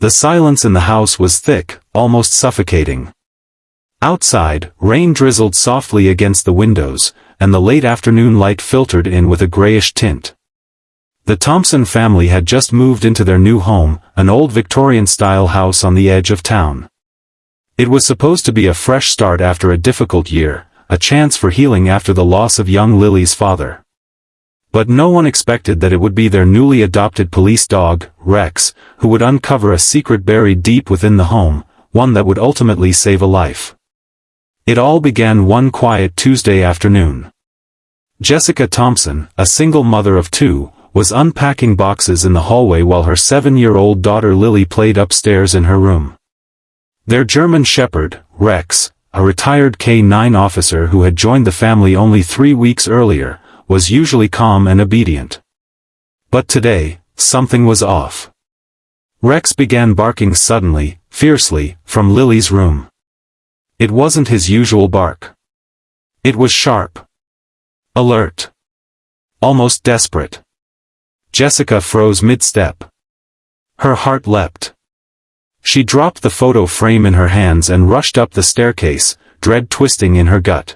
The silence in the house was thick, almost suffocating. Outside, rain drizzled softly against the windows, and the late afternoon light filtered in with a grayish tint. The Thompson family had just moved into their new home, an old Victorian-style house on the edge of town. It was supposed to be a fresh start after a difficult year, a chance for healing after the loss of young Lily's father. But no one expected that it would be their newly adopted police dog, Rex, who would uncover a secret buried deep within the home, one that would ultimately save a life. It all began one quiet Tuesday afternoon. Jessica Thompson, a single mother of two, was unpacking boxes in the hallway while her 7-year-old daughter Lily played upstairs in her room. Their German shepherd, Rex, a retired K-9 officer who had joined the family only 3 weeks earlier, was usually calm and obedient. But today, something was off. Rex began barking suddenly, fiercely, from Lily's room. It wasn't his usual bark. It was sharp. Alert. Almost desperate. Jessica froze mid-step. Her heart leapt. She dropped the photo frame in her hands and rushed up the staircase, dread twisting in her gut.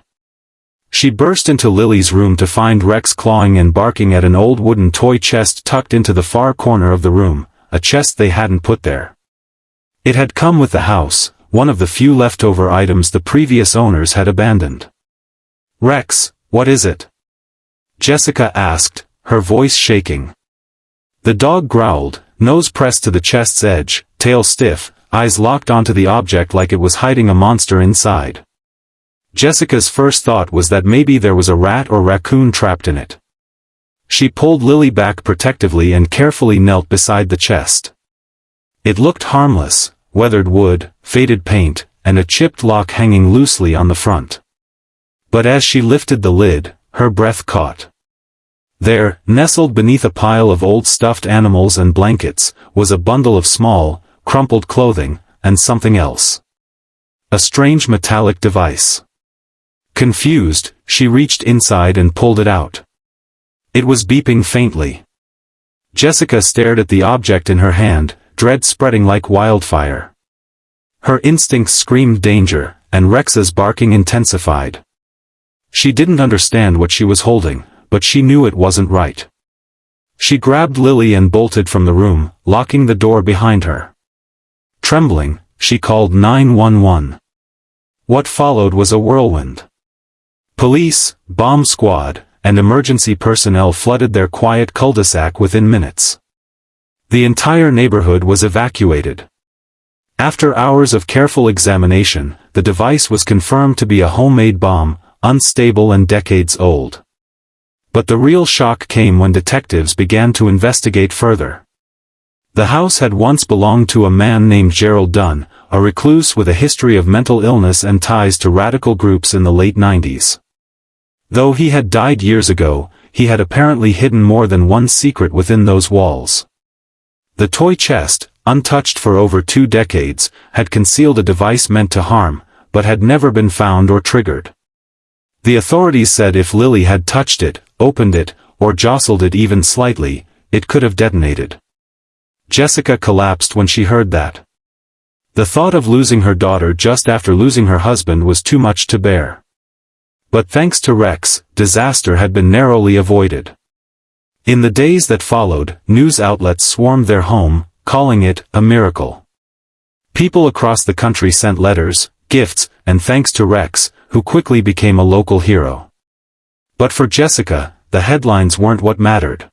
She burst into Lily's room to find Rex clawing and barking at an old wooden toy chest tucked into the far corner of the room, a chest they hadn't put there. It had come with the house, one of the few leftover items the previous owners had abandoned. "Rex, what is it?" Jessica asked, her voice shaking. The dog growled, nose pressed to the chest's edge, tail stiff, eyes locked onto the object like it was hiding a monster inside. Jessica's first thought was that maybe there was a rat or raccoon trapped in it. She pulled Lily back protectively and carefully knelt beside the chest. It looked harmless, weathered wood, faded paint, and a chipped lock hanging loosely on the front. But as she lifted the lid, her breath caught. There, nestled beneath a pile of old stuffed animals and blankets, was a bundle of small, crumpled clothing, and something else. A strange metallic device. Confused, she reached inside and pulled it out. It was beeping faintly. Jessica stared at the object in her hand, dread spreading like wildfire. Her instincts screamed danger, and Rex's barking intensified. She didn't understand what she was holding, but she knew it wasn't right. She grabbed Lily and bolted from the room, locking the door behind her. Trembling, she called 911. What followed was a whirlwind. Police, bomb squad, and emergency personnel flooded their quiet cul-de-sac within minutes. The entire neighborhood was evacuated. After hours of careful examination, the device was confirmed to be a homemade bomb, unstable and decades old. But the real shock came when detectives began to investigate further. The house had once belonged to a man named Gerald Dunn, a recluse with a history of mental illness and ties to radical groups in the late 90s. Though he had died years ago, he had apparently hidden more than one secret within those walls. The toy chest, untouched for over 2 decades, had concealed a device meant to harm, but had never been found or triggered. The authorities said if Lily had touched it, opened it, or jostled it even slightly, it could have detonated. Jessica collapsed when she heard that. The thought of losing her daughter just after losing her husband was too much to bear. But thanks to Rex, disaster had been narrowly avoided. In the days that followed, news outlets swarmed their home, calling it a miracle. People across the country sent letters, gifts, and thanks to Rex, who quickly became a local hero. But for Jessica, the headlines weren't what mattered.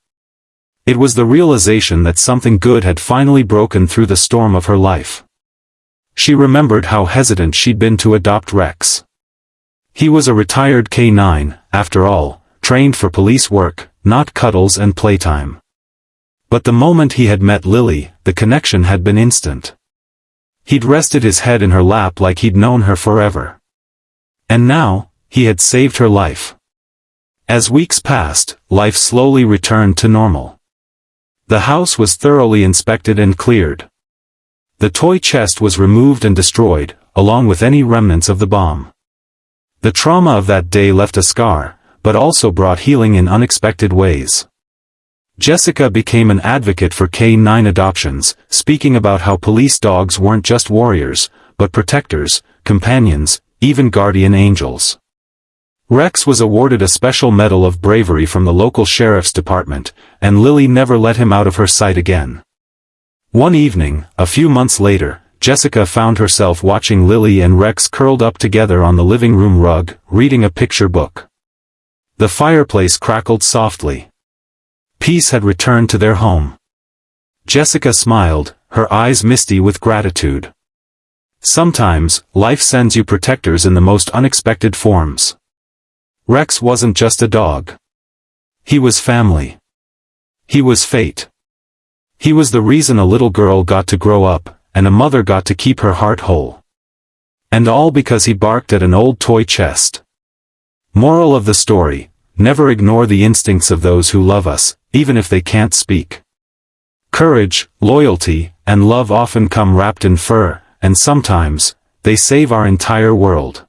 It was the realization that something good had finally broken through the storm of her life. She remembered how hesitant she'd been to adopt Rex. He was a retired K-9, after all, trained for police work, not cuddles and playtime. But the moment he had met Lily, the connection had been instant. He'd rested his head in her lap like he'd known her forever. And now, he had saved her life. As weeks passed, life slowly returned to normal. The house was thoroughly inspected and cleared. The toy chest was removed and destroyed, along with any remnants of the bomb. The trauma of that day left a scar, but also brought healing in unexpected ways. Jessica became an advocate for K-9 adoptions, speaking about how police dogs weren't just warriors, but protectors, companions, even guardian angels. Rex was awarded a special medal of bravery from the local sheriff's department, and Lily never let him out of her sight again. One evening, a few months later, Jessica found herself watching Lily and Rex curled up together on the living room rug, reading a picture book. The fireplace crackled softly. Peace had returned to their home. Jessica smiled, her eyes misty with gratitude. Sometimes, life sends you protectors in the most unexpected forms. Rex wasn't just a dog. He was family. He was fate. He was the reason a little girl got to grow up, and a mother got to keep her heart whole. And all because he barked at an old toy chest. Moral of the story: never ignore the instincts of those who love us, even if they can't speak. Courage, loyalty, and love often come wrapped in fur, and sometimes, they save our entire world.